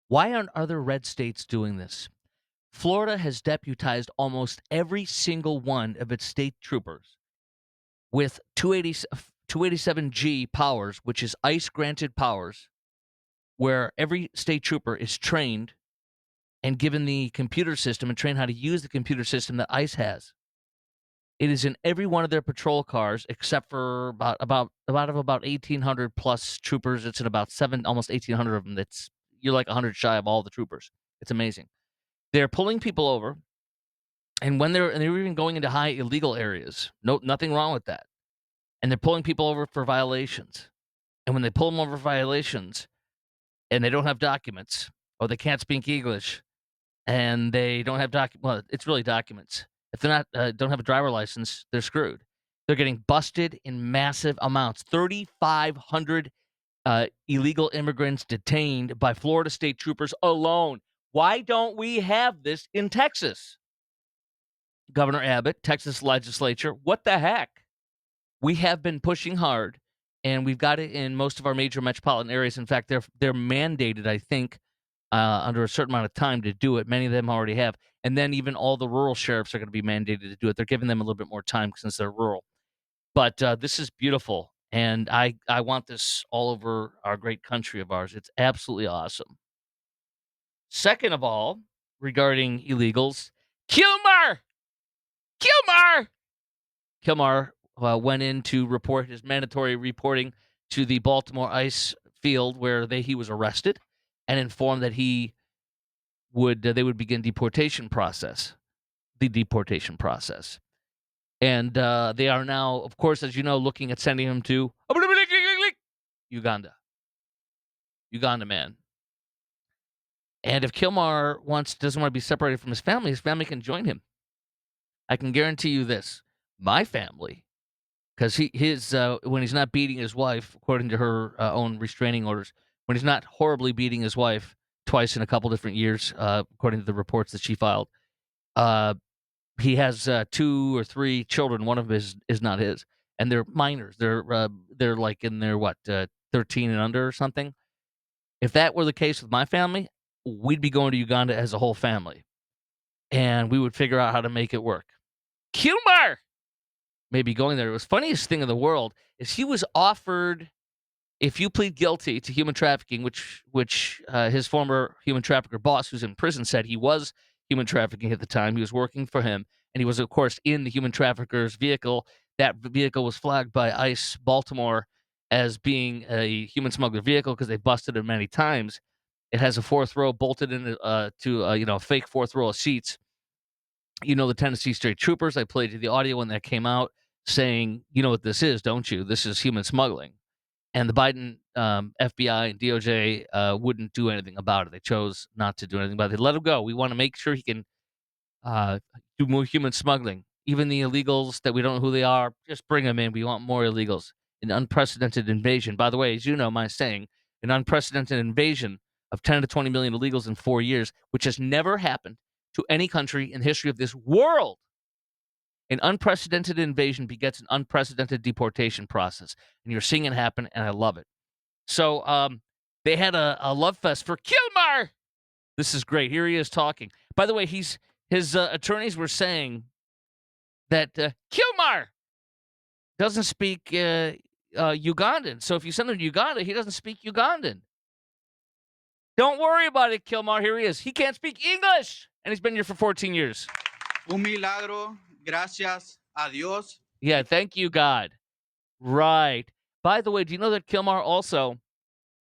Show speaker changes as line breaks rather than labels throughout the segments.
Why aren't other red states doing this? Florida has deputized almost every single one of its state troopers with 287G powers, which is ICE granted powers, where every state trooper is trained and given the computer system and trained how to use the computer system that ICE has. It is in every one of their patrol cars, except for about 1,800 plus troopers. It's in about almost 1,800 of them. That's you're like 100 shy of all the troopers. It's amazing. They're pulling people over, and they're even going into high illegal areas. No, nothing wrong with that. And they're pulling people over for violations. And when they pull them over for violations, and they don't have documents, or they can't speak English, and they don't have well, it's really documents. If they're not don't have a driver license, they're screwed. They're getting busted in massive amounts. 3,500 illegal immigrants detained by Florida state troopers alone. Why don't we have this in Texas? Governor Abbott, Texas legislature, what the heck? We have been pushing hard, and we've got it in most of our major metropolitan areas. In fact, they're mandated, I think, under a certain amount of time to do it. Many of them already have, and then even all the rural sheriffs are going to be mandated to do it. They're giving them a little bit more time since they're rural. But this is beautiful, and I want this all over our great country of ours. It's absolutely awesome. Second of all, regarding illegals, Kilmar, Kilmar. Kilmar went in to report his mandatory reporting to the Baltimore ice field where he was arrested, and informed that they would begin the deportation process, and they are now, of course, as you know, looking at sending him to Uganda, Uganda, man. And if Kilmar doesn't want to be separated from his family can join him. I can guarantee you this: my family. Because when he's not beating his wife, according to her own restraining orders, when he's not horribly beating his wife twice in a couple different years, according to the reports that she filed, uh, he has 2 or 3 children. One of them is not his, and they're minors. They're like in their 13 and under or something. If that were the case with my family, we'd be going to Uganda as a whole family, and we would figure out how to make it work. Kilmar maybe going there. It was funniest thing in the world is he was offered, if you plead guilty to human trafficking, which his former human trafficker boss, who's in prison, said he was human trafficking at the time. He was working for him, and he was, of course, in the human trafficker's vehicle. That vehicle was flagged by ICE Baltimore as being a human smuggler vehicle because they busted it many times. It has a fourth row bolted in to a fake fourth row of seats. The Tennessee State Troopers. I played you the audio when that came out saying, "You know what this is, don't you? This is human smuggling." And the Biden FBI and DOJ wouldn't do anything about it. They chose not to do anything about it. They let him go. We want to make sure he can uh, do more human smuggling. Even the illegals that we don't know who they are, just bring them in. We want more illegals. An unprecedented invasion. By the way, as you know, my saying, an unprecedented invasion of 10 to 20 million illegals in 4 years, which has never happened to any country in the history of this world. An unprecedented invasion begets an unprecedented deportation process, and you're seeing it happen, and I love it. So they had a love fest for Kilmar. This is great. Here he is talking. By the way, his attorneys were saying that Kilmar doesn't speak Ugandan. So if you send him to Uganda, he doesn't speak Ugandan. Don't worry about it, Kilmar. Here he is. He can't speak English, and he's been here for 14 years.
Un milagro, gracias a Dios.
Yeah, thank you, God. Right. By the way, do you know that Kilmar also,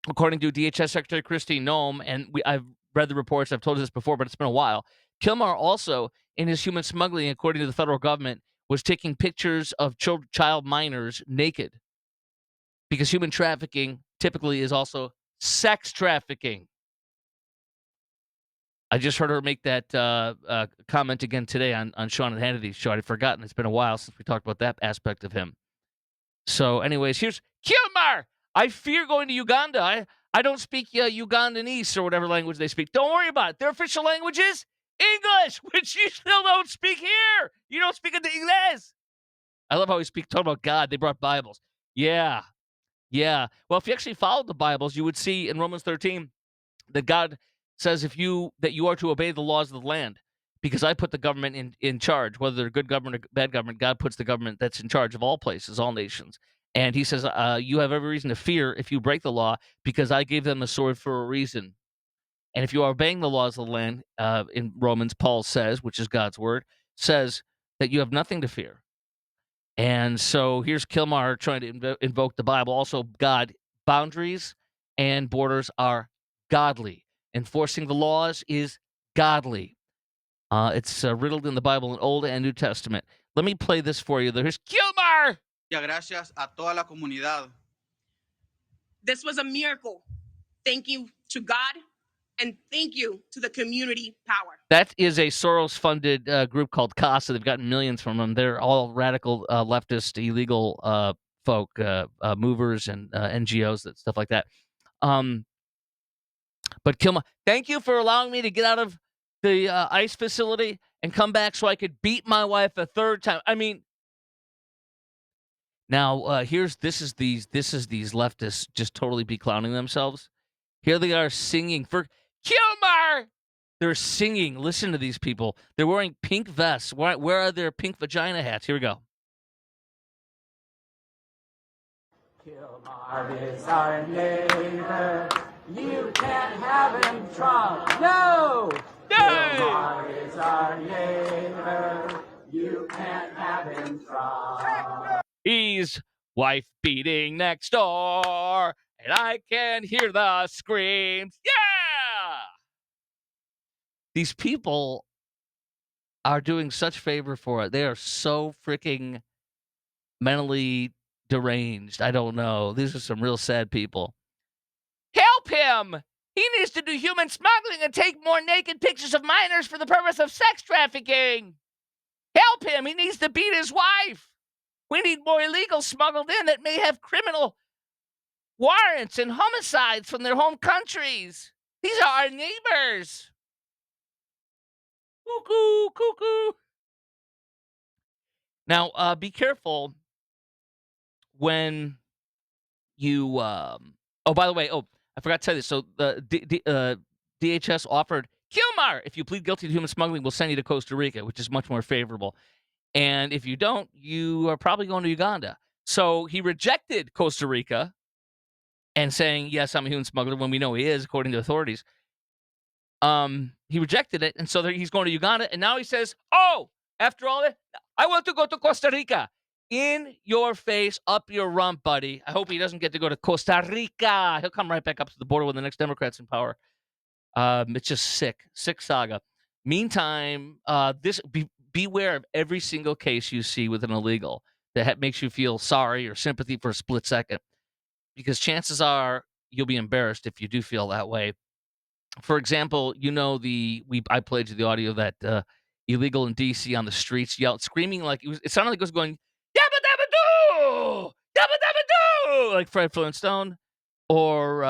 according to DHS Secretary Christine Nome, and I've read the reports, I've told you this before, but it's been a while. Kilmar also, in his human smuggling, according to the federal government, was taking pictures of child minors naked, because human trafficking typically is also sex trafficking. I just heard her make that comment again today on Sean and Hannity's show. I'd forgotten. It's been a while since we talked about that aspect of him. So, anyways, here's Kilmar. I fear going to Uganda. I don't speak Ugandanese or whatever language they speak. Don't worry about it. Their official language is English, which you still don't speak here. You don't speak the English. I love how we talk about God. They brought Bibles. Yeah, yeah. Well, if you actually followed the Bibles, you would see in Romans 13 that God says that you are to obey the laws of the land because I put the government in charge, whether they're good government or bad government. God puts the government that's in charge of all places, all nations. And he says, you have every reason to fear if you break the law because I gave them the sword for a reason. And if you are obeying the laws of the land, in Romans, Paul says, which is God's word, says that you have nothing to fear. And so here's Kilmar trying to invoke the Bible. Also, God, boundaries and borders are godly. Enforcing the laws is godly. It's riddled in the Bible in Old and New Testament. Let me play this for you. Here's Kilmar.
Gracias a toda la comunidad.
This was a miracle. Thank you to God and thank you to the community power.
That is a Soros-funded group called CASA. They've gotten millions from them. They're all radical, leftist, illegal folk, movers and NGOs, and stuff like that. But Kilmar, thank you for allowing me to get out of the ICE facility and come back so I could beat my wife a third time. I mean, now this is these leftists just totally be clowning themselves. Here they are singing for Kilmar. They're singing. Listen to these people. They're wearing pink vests. Where are their pink vagina hats? Here we go.
Kilmar is our neighbor. You can't have him Trump. No! Kilmar is our neighbor. You can't have him Trump.
He's wife beating next door, and I can hear the screams. Yeah! These people are doing such favor for it. They are so freaking mentally deranged. I don't know. These are some real sad people. Help him! He needs to do human smuggling and take more naked pictures of minors for the purpose of sex trafficking. Help him! He needs to beat his wife. We need more illegals smuggled in that may have criminal warrants and homicides from their home countries. These are our neighbors. Cuckoo, cuckoo. Now, be careful when you. Oh, by the way, I forgot to tell you this. So the DHS offered Kilmar, if you plead guilty to human smuggling, we'll send you to Costa Rica, which is much more favorable. And if you don't, you are probably going to Uganda. So he rejected Costa Rica and saying, yes, I'm a human smuggler when we know he is, according to authorities. He rejected it, and so he's going to Uganda, and now he says, oh, after all that, I want to go to Costa Rica. In your face, up your rump, buddy. I hope he doesn't get to go to Costa Rica. He'll come right back up to the border when the next Democrat's in power. It's just sick saga. Meantime, beware of every single case you see with an illegal that makes you feel sorry or sympathy for a split second, because chances are you'll be embarrassed if you do feel that way. For example, I played you the audio that illegal in DC on the streets screaming like it sounded like it was going dabba dabba doo, dabba dabba doo, like Fred Flintstone, or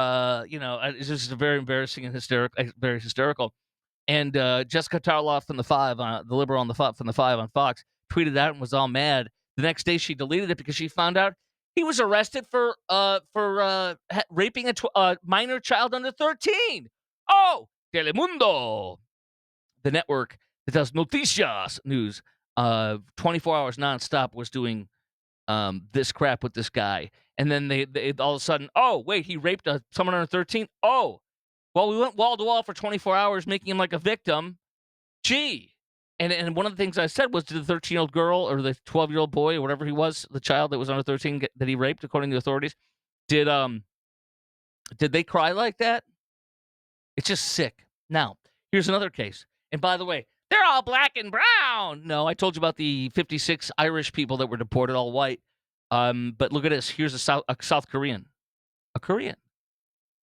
it's just very embarrassing and very hysterical. And Jessica Tarloff from the liberal on the from the Five on Fox tweeted out and was all mad. The next day, she deleted it because she found out he was arrested for raping a minor child under 13. Oh, Telemundo, the network that does noticias news, 24 hours nonstop, was doing this crap with this guy. And then they all of a sudden, oh, wait, he raped someone under 13? Oh, well, we went wall to wall for 24 hours, making him like a victim. Gee. And one of the things I said was, did the 13-year-old girl or the 12-year-old boy or whatever he was, the child that was under 13 that he raped, according to the authorities, did they cry like that? It's just sick. Now, here's another case. And by the way, they're all black and brown. No, I told you about the 56 Irish people that were deported, all white. But look at this. Here's a South Korean. A Korean.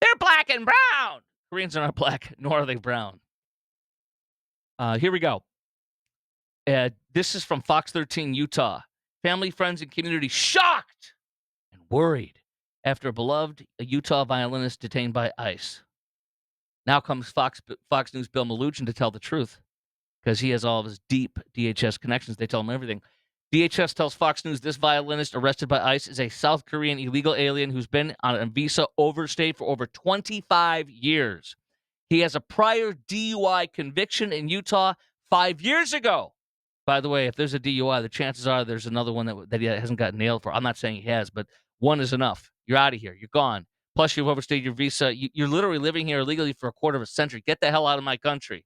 They're black and brown. Koreans are not black, nor are they brown. Here we go. This is from Fox 13, Utah. Family, friends, and community shocked and worried after a beloved Utah violinist detained by ICE. Now comes Fox News' Bill Malugin to tell the truth, because he has all of his deep DHS connections. They tell him everything. DHS tells Fox News this violinist arrested by ICE is a South Korean illegal alien who's been on a visa overstayed for over 25 years. He has a prior DUI conviction in Utah 5 years ago. By the way, if there's a DUI, the chances are there's another one that he hasn't got nailed for. I'm not saying he has, but one is enough. You're out of here. You're gone. Plus, you've overstayed your visa. You're literally living here illegally for a quarter of a century. Get the hell out of my country.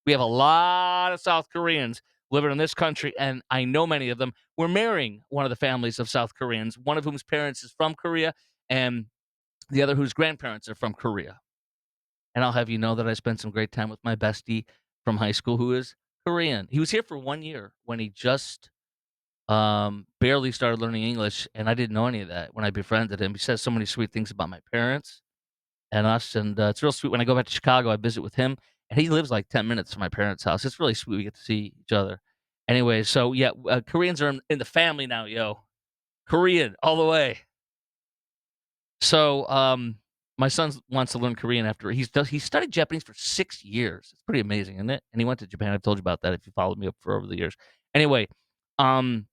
We have a lot of South Koreans living in this country, and I know many of them. We're marrying one of the families of South Koreans, one of whom's parents is from Korea, and the other whose grandparents are from Korea. And I'll have you know that I spent some great time with my bestie from high school who is Korean. He was here for 1 year when he just barely started learning English, and I didn't know any of that when I befriended him. He says so many sweet things about my parents and us, and it's real sweet. When I go back to Chicago, I visit with him, and he lives like 10 minutes from my parents' house. It's really sweet. We get to see each other. Anyway, so yeah, Koreans are in the family now, yo. Korean all the way. So, my son wants to learn Korean after he studied Japanese for 6 years. It's pretty amazing, isn't it? And he went to Japan. I've told you about that if you followed me up for over the years. Anyway, um,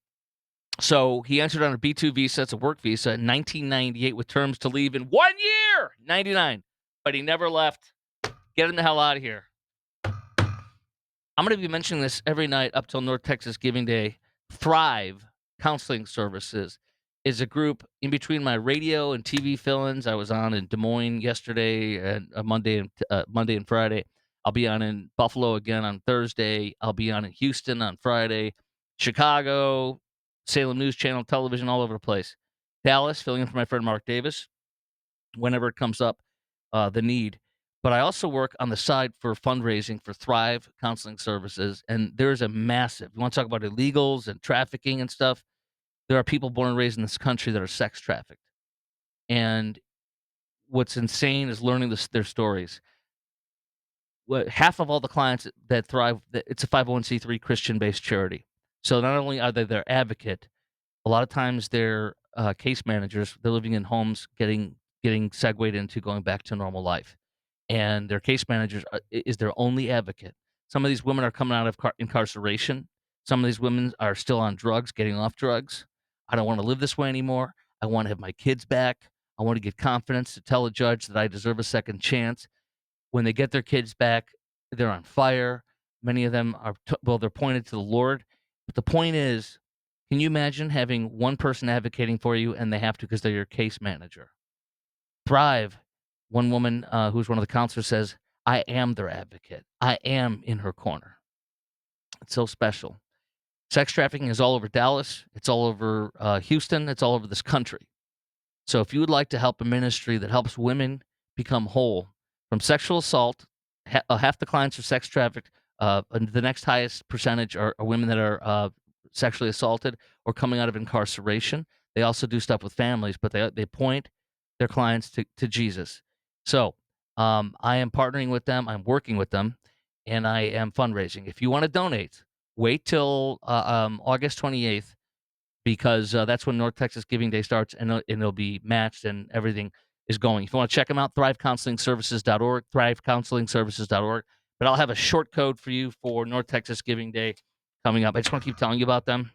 so he entered on a B2 visa. It's a work visa in 1998 with terms to leave in 1 year, 99. But he never left. Get him the hell out of here. I'm going to be mentioning this every night up till North Texas Giving Day. Thrive Counseling Services is a group in between my radio and TV fill-ins. I was on in Des Moines yesterday and Monday and Friday. I'll be on in Buffalo again on Thursday. I'll be on in Houston on Friday, Chicago, Salem News Channel, television, all over the place. Dallas, filling in for my friend Mark Davis whenever it comes up, the need. But I also work on the side for fundraising for Thrive Counseling Services, and there's a massive. You want to talk about illegals and trafficking and stuff? There are people born and raised in this country that are sex trafficked, and what's insane is learning their stories. Half of all the clients that Thrive, it's a 501c3 Christian-based charity. So not only are they their advocate, a lot of times they're case managers. They're living in homes, getting segued into going back to normal life, and their case managers is their only advocate. Some of these women are coming out of incarceration. Some of these women are still on drugs, getting off drugs. I don't want to live this way anymore. I want to have my kids back. I want to get confidence to tell a judge that I deserve a second chance. When they get their kids back, they're on fire. Many of them are, they're pointed to the Lord. But the point is, can you imagine having one person advocating for you and they have to because they're your case manager? Thrive, one woman who's one of the counselors says, I am their advocate. I am in her corner. It's so special. Sex trafficking is all over Dallas. It's all over Houston. It's all over this country. So if you would like to help a ministry that helps women become whole from sexual assault, half the clients are sex trafficked. The next highest percentage are women that are sexually assaulted or coming out of incarceration. They also do stuff with families, but they point their clients to Jesus. So I am partnering with them. I'm working with them, and I am fundraising. If you want to donate, wait till August 28th because that's when North Texas Giving Day starts, and it'll be matched and everything is going. If you want to check them out, thrivecounselingservices.org, thrivecounselingservices.org. But I'll have a short code for you for North Texas Giving Day coming up. I just want to keep telling you about them.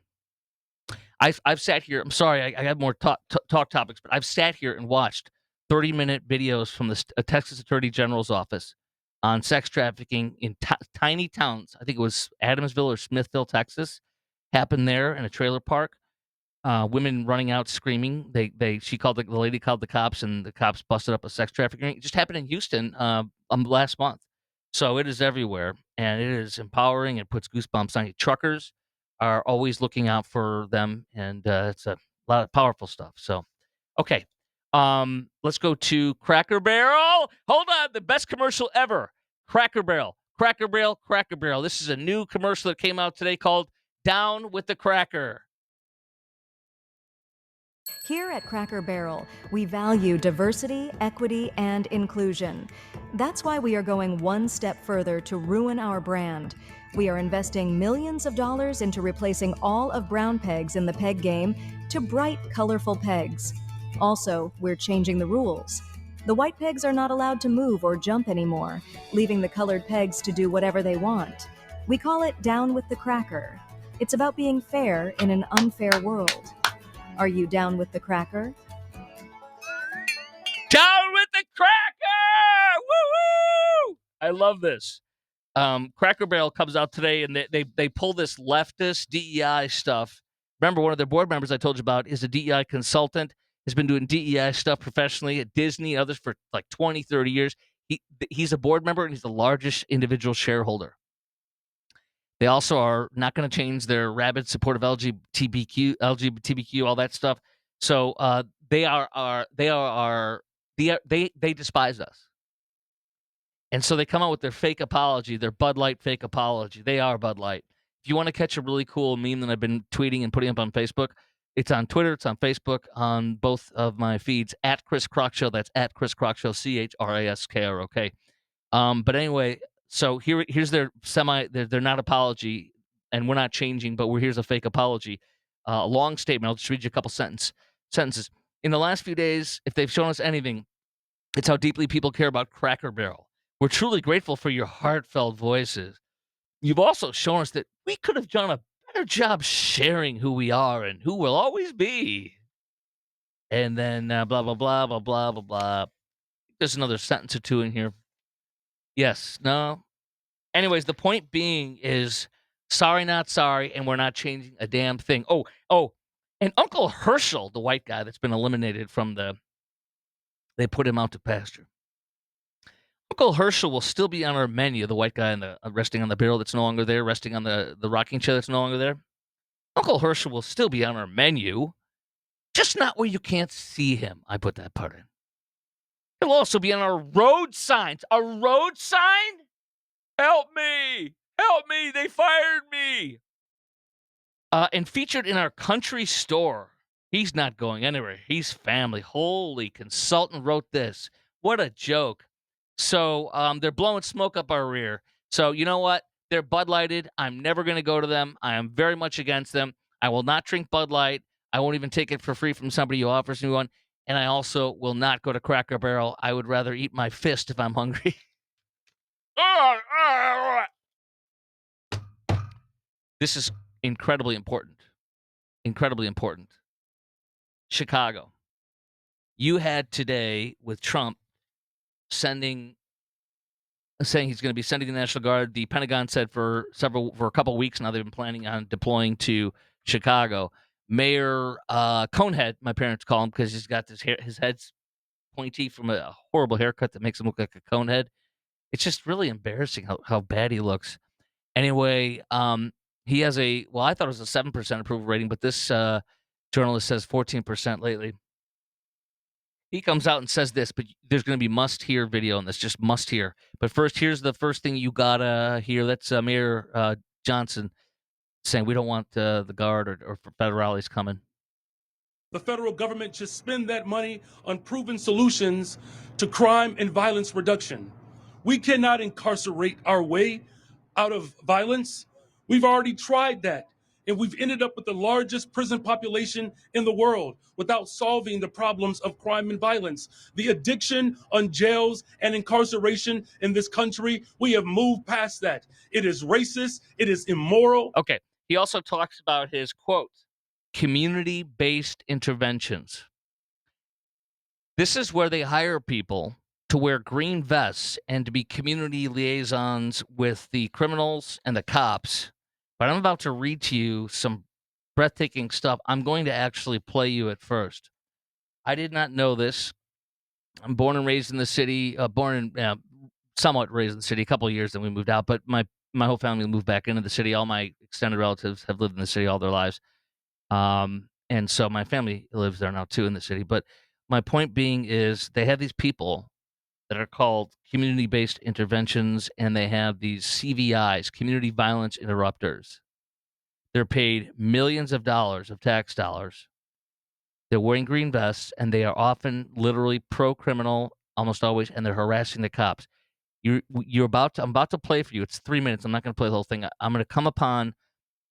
I've sat here. I'm sorry, I have more talk topics, but I've sat here and watched 30-minute videos from the Texas Attorney General's office on sex trafficking in tiny towns. I think it was Adamsville or Smithville, Texas. Happened there in a trailer park. Women running out screaming. The lady called the cops, and the cops busted up a sex trafficking ring. It just happened in Houston last month. So it is everywhere, and it is empowering. It puts goosebumps on you. Truckers are always looking out for them, and it's a lot of powerful stuff. So, okay, let's go to Cracker Barrel. Hold on, the best commercial ever. Cracker Barrel, Cracker Barrel, Cracker Barrel. This is a new commercial that came out today called "Down with the Cracker."
Here at Cracker Barrel, we value diversity, equity, and inclusion. That's why we are going one step further to ruin our brand. We are investing millions of dollars into replacing all of brown pegs in the peg game to bright, colorful pegs. Also, we're changing the rules. The white pegs are not allowed to move or jump anymore, leaving the colored pegs to do whatever they want. We call it Down with the Cracker. It's about being fair in an unfair world. Are you down with the cracker?
Down with the Cracker! Woo-hoo! I love this. Cracker Barrel comes out today, and they pull this leftist DEI stuff. Remember, one of their board members I told you about is a DEI consultant, has been doing DEI stuff professionally at Disney and others for like 20, 30 years. He's a board member, and he's the largest individual shareholder. They also are not going to change their rabid support of LGBTQ, all that stuff. So they despise us. And so they come out with their fake apology, their Bud Light fake apology. They are Bud Light. If you want to catch a really cool meme that I've been tweeting and putting up on Facebook, it's on Twitter, it's on Facebook, on both of my feeds, at Chris Crock Show. That's at Chris Crock Show, CHRASKROK. But anyway, so here's their they're not apology, and we're not changing, but here's a fake apology. A long statement. I'll just read you a couple sentences. In the last few days, if they've shown us anything, it's how deeply people care about Cracker Barrel. We're truly grateful for your heartfelt voices. You've also shown us that we could have done a better job sharing who we are and who we'll always be. And then blah, blah, blah, blah, blah, blah, blah. There's another sentence or two in here. Yes, no. Anyways, the point being is sorry, not sorry, and we're not changing a damn thing. Oh, and Uncle Herschel, the white guy that's been eliminated from they put him out to pasture. Uncle Herschel will still be on our menu, the white guy resting on the barrel that's no longer there, resting on the rocking chair that's no longer there. Uncle Herschel will still be on our menu, just not where you can't see him. I put that part in. He'll also be on our road signs. A road sign? Help me! Help me! They fired me! And featured in our country store. He's not going anywhere. He's family. Holy consultant wrote this. What a joke. So they're blowing smoke up our rear. So you know what? They're Bud Lighted. I'm never going to go to them. I am very much against them. I will not drink Bud Light. I won't even take it for free from somebody who offers me one. And I also will not go to Cracker Barrel. I would rather eat my fist if I'm hungry. This is incredibly important. Incredibly important. Chicago. You had today with Trump saying he's going to be sending the National Guard. The Pentagon said for a couple of weeks now they've been planning on deploying to Chicago. Mayor Conehead, my parents call him because he's got his head's pointy from a horrible haircut that makes him look like a conehead. It's just really embarrassing how bad he looks. Anyway, he has I thought it was a 7% approval rating, but this journalist says 14% lately. He comes out and says this, but there's going to be must-hear video on this, just must-hear. But first, here's the first thing you got to hear. That's Mayor Johnson saying we don't want the Guard or federales coming.
The federal government should spend that money on proven solutions to crime and violence reduction. We cannot incarcerate our way out of violence. We've already tried that, and we've ended up with the largest prison population in the world without solving the problems of crime and violence. The addiction on jails and incarceration in this country, we have moved past that. It is racist, it is immoral.
Okay. He also talks about his quote, community-based interventions. This is where they hire people to wear green vests and to be community liaisons with the criminals and the cops. But I'm about to read to you some breathtaking stuff. I'm going to actually play you at first. I did not know this. I'm born and raised in the city, somewhat raised in the city, a couple of years, then we moved out. But my whole family moved back into the city. All my extended relatives have lived in the city all their lives. And so my family lives there now too in the city. But my point being is they have these people that are called community-based interventions, and they have these CVIs, community violence interrupters. They're paid millions of dollars of tax dollars. They're wearing green vests, and they are often literally pro-criminal, almost always, and they're harassing the cops. I'm about to play for you. It's 3 minutes. I'm not going to play the whole thing. I'm going to come upon.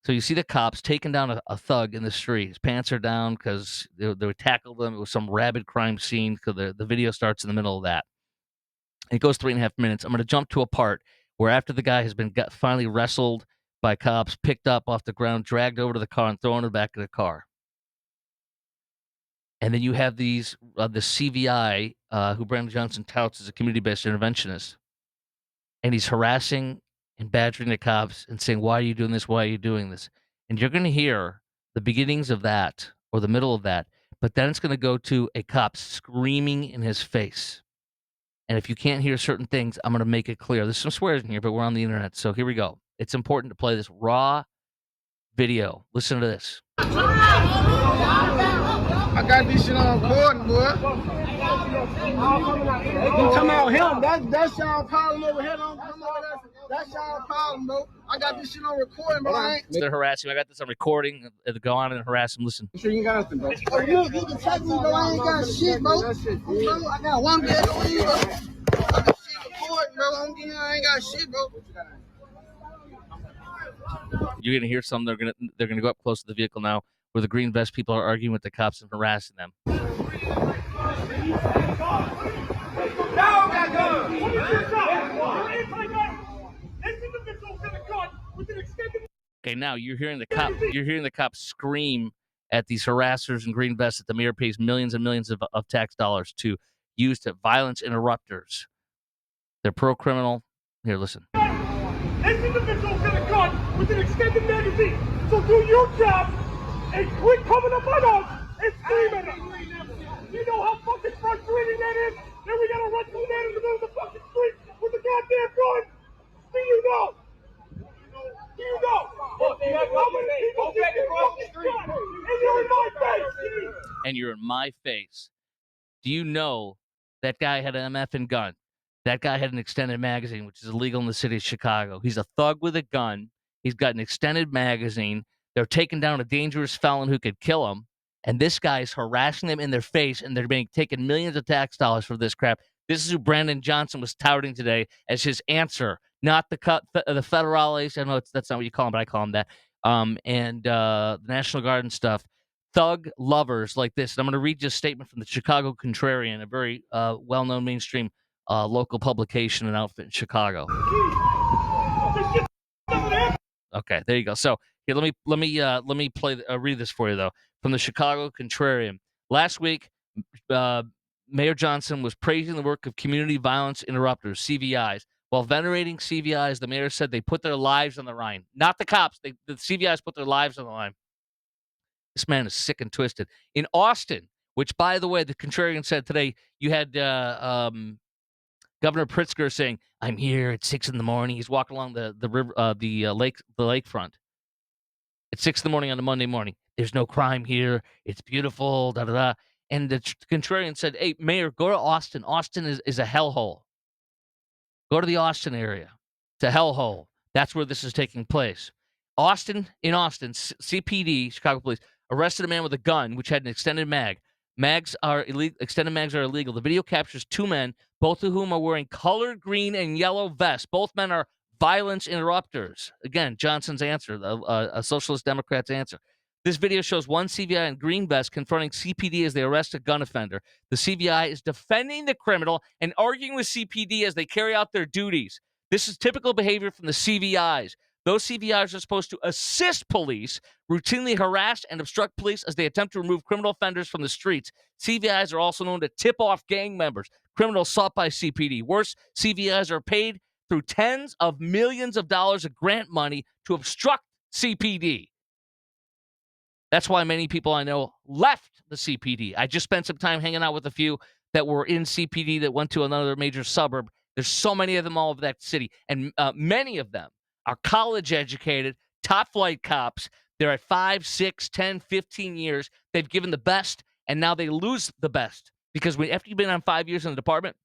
So you see the cops taking down a thug in the street. His pants are down because they tackled him. It was some rabid crime scene. Because the video starts in the middle of that. It goes 3.5 minutes. I'm going to jump to a part where after the guy has been finally wrestled by cops, picked up off the ground, dragged over to the car, and thrown in the back of the car. And then you have the CVI, who Brandon Johnson touts as a community-based interventionist. and he's harassing and badgering the cops and saying, "Why are you doing this? Why are you doing this?" And you're going to hear the beginnings of that or the middle of that, but then it's going to go to a cop screaming in his face. And if you can't hear certain things, I'm going to make it clear. There's some swears in here, but we're on the internet, so here we go. It's important to play this raw video. Listen to this.
I got this shit on recording, boy. You talking about him? That's y'all problem over here. Don't come over there. That's y'all problem, bro. I got this shit on recording, bro.
They're harassing him. I got this on recording. Go on and harass him. Listen.
Sure you got nothing, bro. Oh, look, you can text me, bro. I ain't got shit, bro. Bro, I got one bag of weed, bro. I got shit recording, bro. I ain't got shit, bro.
You're gonna hear some. They're gonna go up close to the vehicle now, where the green vest people are arguing with the cops and harassing them. Okay, now you're hearing the cop. You're hearing the cops scream at these harassers in green vests that the mayor pays millions and millions of tax dollars to use to violence interrupters. They're pro-criminal. Here, listen.
This individual's got a gun with an extended magazine. So do your job and quit coming up on us and screaming at us. You know how fucking frustrating that is? Then we gotta run through that in the middle of the fucking street with a goddamn gun? Do you know? Do you know? How many people get their fucking gun? And you're in my face!
And you're in my face. Do you know that guy had an MF gun? That guy had an extended magazine, which is illegal in the city of Chicago. He's a thug with a gun. He's got an extended magazine. They're taking down a dangerous felon who could kill him. And this guy's harassing them in their face, and they're being taken millions of tax dollars for this crap. This is who Brandon Johnson was touting today as his answer, not the federales. I know that's not what you call them, but I call them that. And the National Guard and stuff. Thug lovers like this. And I'm going to read you a statement from the Chicago Contrarian, a very well-known mainstream local publication and outfit in Chicago. Okay, there you go. So here, let me read this for you though from the Chicago Contrarian. Last week, Mayor Johnson was praising the work of community violence interrupters (CVIs). While venerating CVIs, the mayor said they put their lives on the line. Not the cops. The CVIs put their lives on the line. This man is sick and twisted. In Austin, which, by the way, the Contrarian said today, you had Governor Pritzker saying, "I'm here at 6 a.m." He's walking along the river, the lakefront at 6 a.m. on a Monday morning. There's no crime here. It's beautiful. Da da da. And the Contrarian said, "Hey, Mayor, go to Austin. Austin is a hellhole. Go to the Austin area. It's a hellhole. That's where this is taking place." In Austin, CPD, Chicago Police, arrested a man with a gun which had an extended mag. Mags are illegal. Extended mags are illegal. The video captures two men, both of whom are wearing colored green and yellow vests. Both men are violence interrupters. Again, Johnson's answer, a socialist Democrat's answer. This video shows one CVI in green vest confronting CPD as they arrest a gun offender. The CVI is defending the criminal and arguing with CPD as they carry out their duties. This is typical behavior from the CVIs. Those CVIs are supposed to assist police, routinely harass and obstruct police as they attempt to remove criminal offenders from the streets. CVIs are also known to tip off gang members, criminals sought by CPD. Worse, CVIs are paid through tens of millions of dollars of grant money to obstruct CPD. That's why many people I know left the CPD. I just spent some time hanging out with a few that were in CPD that went to another major suburb. There's so many of them all over that city, and many of them are college educated, top flight cops. They're at 5, 6, 10, 15 years. They've given the best, and now they lose the best because after you've been on 5 years in the department,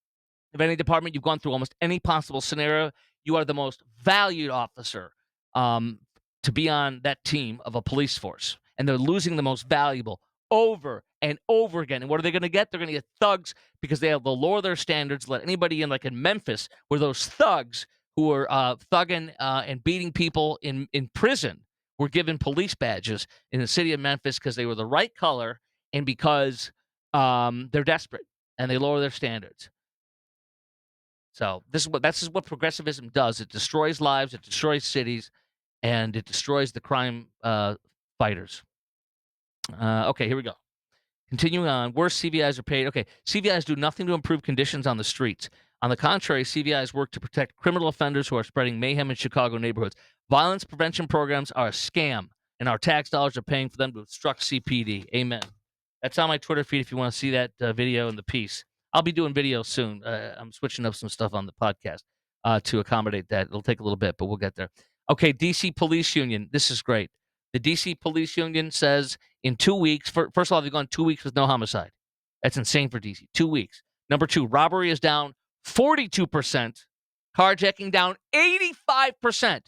of any department, you've gone through almost any possible scenario. You are the most valued officer to be on that team of a police force. And they're losing the most valuable over and over again. And what are they going to get? They're going to get thugs because they'll lower their standards, let anybody in, like in Memphis, where those thugs who were thugging and beating people in prison were given police badges in the city of Memphis because they were the right color and because they're desperate and they lower their standards. So this is what progressivism does. It destroys lives, it destroys cities, and it destroys the crime fighters. Okay, here we go. Continuing on, worse CVIs are paid. Okay, CVIs do nothing to improve conditions on the streets. On the contrary, CVI's work to protect criminal offenders who are spreading mayhem in Chicago neighborhoods. Violence prevention programs are a scam, and our tax dollars are paying for them to obstruct CPD. Amen. That's on my Twitter feed if you want to see that video and the piece. I'll be doing videos soon. I'm switching up some stuff on the podcast to accommodate that. It'll take a little bit, but we'll get there. Okay, DC Police Union. This is great. The DC Police Union says in 2 weeks, first of all, they've gone 2 weeks with no homicide. That's insane for DC. 2 weeks. Number two, robbery is down 42%, carjacking down 85%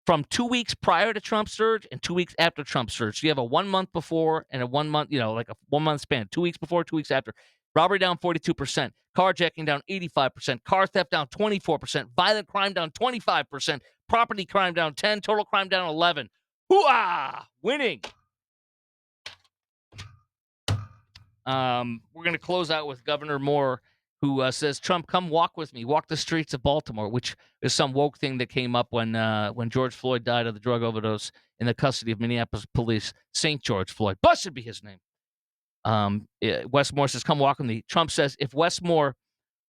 from 2 weeks prior to Trump's surge and 2 weeks after Trump's surge. So you have a 1 month before and a 1 month, like a 1 month span, 2 weeks before, 2 weeks after. Robbery down 42%, carjacking down 85%, car theft down 24%, violent crime down 25%, property crime down 10, total crime down 11. Hoo-ah! Winning. We're going to close out with Governor Moore, who says, Trump, come walk with me. Walk the streets of Baltimore, which is some woke thing that came up when George Floyd died of the drug overdose in the custody of Minneapolis police. St. George Floyd. Blessed be his name. Wes Moore says, come walk with me. Trump says, if Wes Moore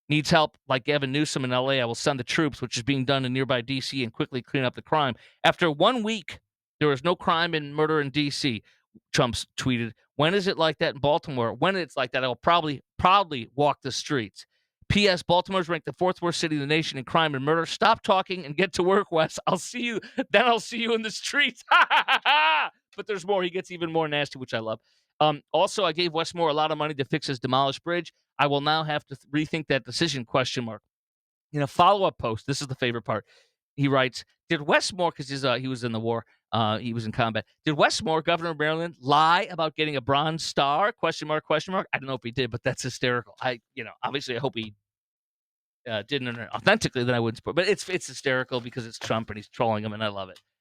needs help like Gavin Newsom in L.A., I will send the troops, which is being done in nearby D.C., and quickly clean up the crime. After 1 week, there is no crime and murder in D.C., Trump tweeted. When is it like that in Baltimore? When it's like that, I will proudly walk the streets. P.S. Baltimore's ranked the 4th worst city in the nation in crime and murder. Stop talking and get to work, Wes. I'll see you in the streets. But there's more. He gets even more nasty, which I love. Also, I gave Wes Moore a lot of money to fix his demolished bridge. I will now have to rethink that decision, ? In a follow-up post, this is the favorite part. He writes, did Wes Moore, because he was in the war, he was in combat. Did Wes Moore, governor of Maryland, lie about getting a Bronze Star? ? I don't know if he did, but that's hysterical. Obviously I hope he didn't authentically, then I wouldn't support. But it's hysterical because it's Trump and he's trolling him, and I love it.